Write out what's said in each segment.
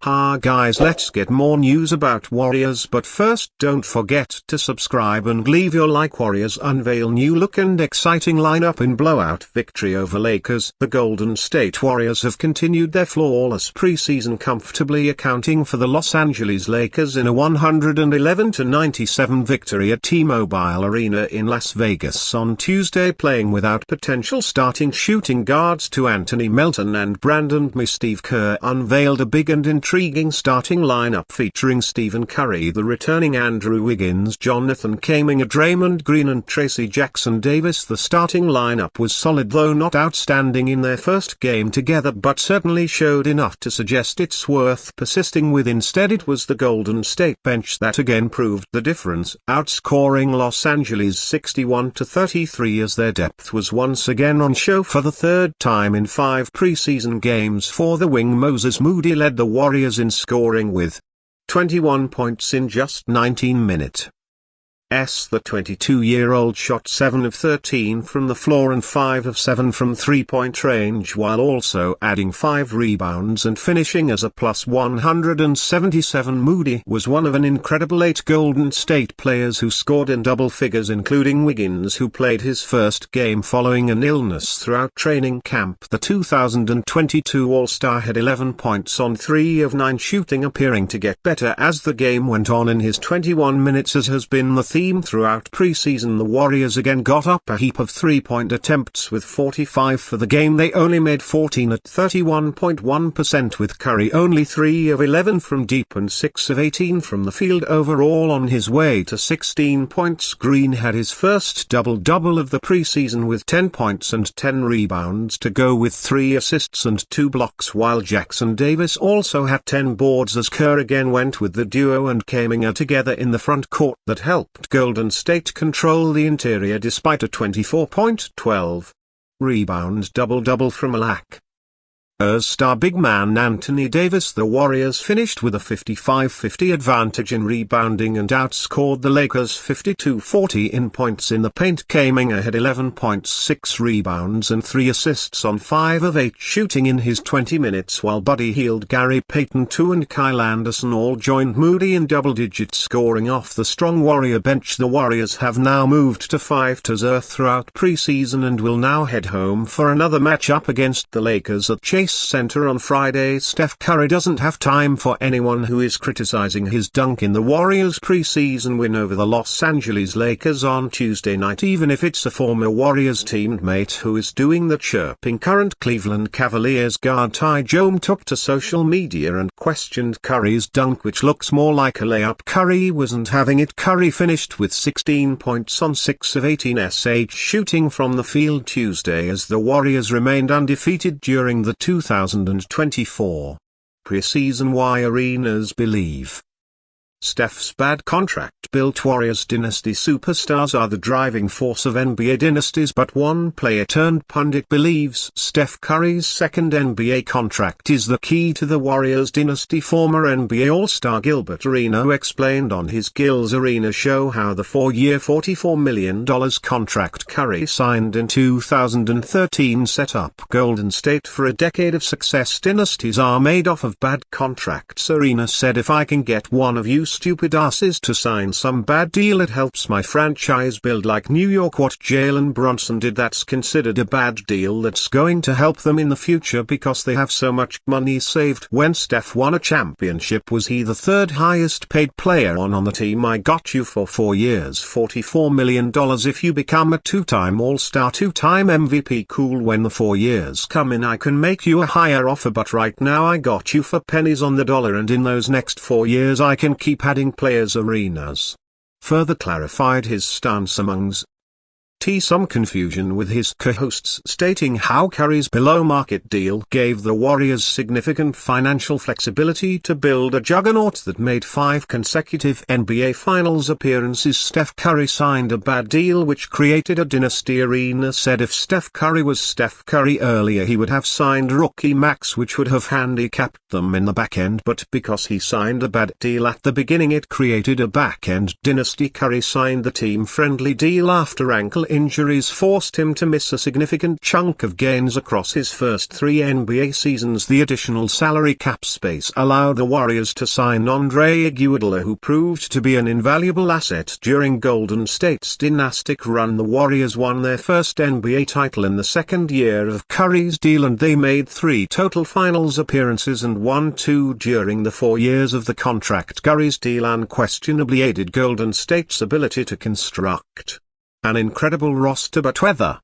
Ha guys, let's get more news about Warriors, but first don't forget to subscribe and leave your like. Warriors unveil new look and exciting lineup in blowout victory over Lakers. The Golden State Warriors have continued their flawless preseason, comfortably accounting for the Los Angeles Lakers in a 111-97 victory at T-Mobile Arena in Las Vegas on Tuesday, playing without potential starting shooting guards to Anthony Melton and Brandon May. Steve Kerr unveiled a big and intriguing starting lineup featuring Stephen Curry, the returning Andrew Wiggins, Jonathan Kuminga, Draymond Green and Tracy Jackson Davis. The starting lineup was solid, though not outstanding in their first game together, but certainly showed enough to suggest it's worth persisting with. Instead, it was the Golden State bench that again proved the difference, outscoring Los Angeles 61-33 as their depth was once again on show for the third time in 5 preseason games. For the wing, Moses Moody led the Warriors in scoring with 21 points in just 19 minutes. The 22-year-old shot 7 of 13 from the floor and 5 of 7 from three-point range, while also adding 5 rebounds and finishing as a plus 177. Moody was one of an incredible 8 Golden State players who scored in double figures, including Wiggins, who played his first game following an illness throughout training camp. The 2022 All-Star had 11 points on 3 of 9 shooting, appearing to get better as the game went on in his 21 minutes, as has been the theme throughout preseason. The Warriors again got up a heap of three-point attempts with 45 for the game. They only made 14 at 31.1%, with Curry only 3 of 11 from deep and 6 of 18 from the field. Overall, on his way to 16 points, Green had his first double-double of the preseason with 10 points and 10 rebounds to go with 3 assists and 2 blocks, while Jackson Davis also had 10 boards as Kerr again went with the duo and Kuminga together in the front court. That helped Golden State control the interior despite a 24-point, 12-rebound double-double from Alak. As star big man Anthony Davis, the Warriors finished with a 55-50 advantage in rebounding and outscored the Lakers 52-40 in points in the paint. Kuminga had 11 points, 6 rebounds and 3 assists on 5 of 8 shooting in his 20 minutes, while Buddy Hield, Gary Payton II and Kyle Anderson all joined Moody in double-digit scoring off the strong Warrior bench. The Warriors have now moved to 5-0 throughout preseason and will now head home for another matchup against the Lakers at Chase Center on Friday. Steph Curry doesn't have time for anyone who is criticizing his dunk in the Warriors' preseason win over the Los Angeles Lakers on Tuesday night, even if it's a former Warriors teammate who is doing the chirping. Current Cleveland Cavaliers guard Ty Jerome took to social media and questioned Curry's dunk, which looks more like a layup. Curry wasn't having it. Curry finished with 16 points on 6 of 18 shooting from the field Tuesday as the Warriors remained undefeated during the 2024 preseason. Why arenas believe Steph's bad contract built Warriors dynasty. Superstars are the driving force of NBA dynasties, but one player-turned-pundit believes Steph Curry's second NBA contract is the key to the Warriors dynasty. Former NBA All-Star Gilbert Arenas explained on his Gil's Arena show how the 4-year $44 million contract Curry signed in 2013 set up Golden State for a decade of success. Dynasties are made off of bad contracts. Arenas said, "If I can get one of you stupid asses to sign some bad deal, it helps my franchise build like New York. What Jalen Brunson did, that's considered a bad deal that's going to help them in the future because they have so much money saved." When Steph won a championship, was he the third highest paid player on the team? "I got you for 4 years, $44 million. If you become a 2-time All-Star, 2-time MVP, cool. When the 4 years come in, I can make you a higher offer, but right now I got you for pennies on the dollar, and in those next 4 years I can keep adding players." Arenas further clarified his stance amongst some confusion with his co-hosts, stating how Curry's below-market deal gave the Warriors significant financial flexibility to build a juggernaut that made 5 consecutive NBA Finals appearances. Steph Curry signed a bad deal which created a dynasty. Arenas said if Steph Curry was Steph Curry earlier, he would have signed rookie max, which would have handicapped them in the back end, but because he signed a bad deal at the beginning, it created a back end dynasty. Curry signed the team-friendly deal after ankle injuries forced him to miss a significant chunk of gains across his first 3 NBA seasons. The additional salary cap space allowed the Warriors to sign Andre Iguodala, who proved to be an invaluable asset during Golden State's dynastic run. The Warriors won their first NBA title in the second year of Curry's deal, and they made 3 total finals appearances and won 2 during the 4 years of the contract. Curry's deal unquestionably aided Golden State's ability to construct an incredible roster, but whether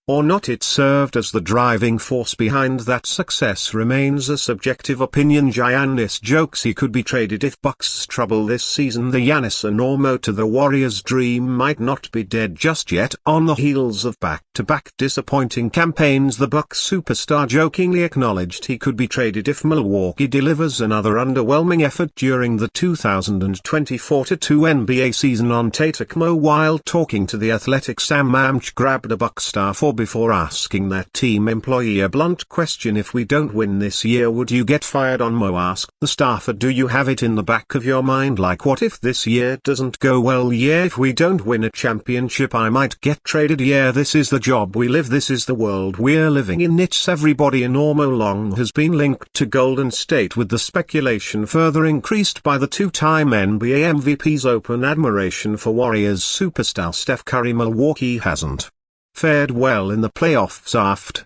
or not it served as the driving force behind that success remains a subjective opinion. Giannis jokes he could be traded if Bucks trouble this season. The Giannis enormo to the Warriors dream might not be dead just yet. On the heels of back-to-back disappointing campaigns, the Bucks superstar jokingly acknowledged he could be traded if Milwaukee delivers another underwhelming effort during the 2024-2 NBA season. Antetekounmpo, while talking to The Athletic, Sam Mamch grabbed a Bucks star before asking that team employee a blunt question: if we don't win this year, would you get fired? Mo asked the staffer, do you have it in the back of your mind, like, what if this year doesn't go well? Yeah, if we don't win a championship, I might get traded. Yeah, this is the job we live, this is the world we're living in. It's everybody in Ormo long has been linked to Golden State, with the speculation further increased by the 2-time NBA MVP's open admiration for Warriors superstar Steph Curry. Milwaukee hasn't fared well in the playoffs after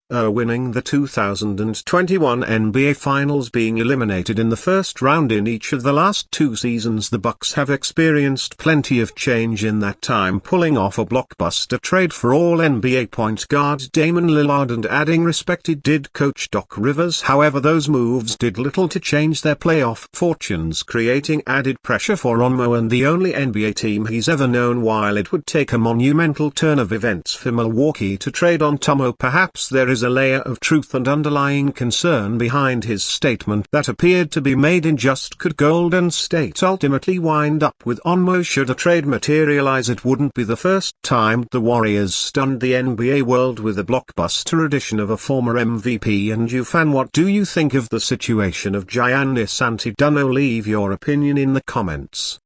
winning the 2021 NBA Finals, being eliminated in the first round in each of the last 2 seasons. The Bucks have experienced plenty of change in that time, pulling off a blockbuster trade for All-NBA point guard Damian Lillard and adding respected coach Doc Rivers. However, those moves did little to change their playoff fortunes, creating added pressure for Onmo and the only NBA team he's ever known. While it would take a monumental turn of events for Milwaukee to trade on Onmo, perhaps there is a layer of truth and underlying concern behind his statement that appeared to be made in jest. Could Golden State ultimately wind up with Onmo should a trade materialize? It wouldn't be the first time the Warriors stunned the NBA world with a blockbuster addition of a former MVP. And you fan, what do you think of the situation of Giannis Antetokounmpo? Leave your opinion in the comments.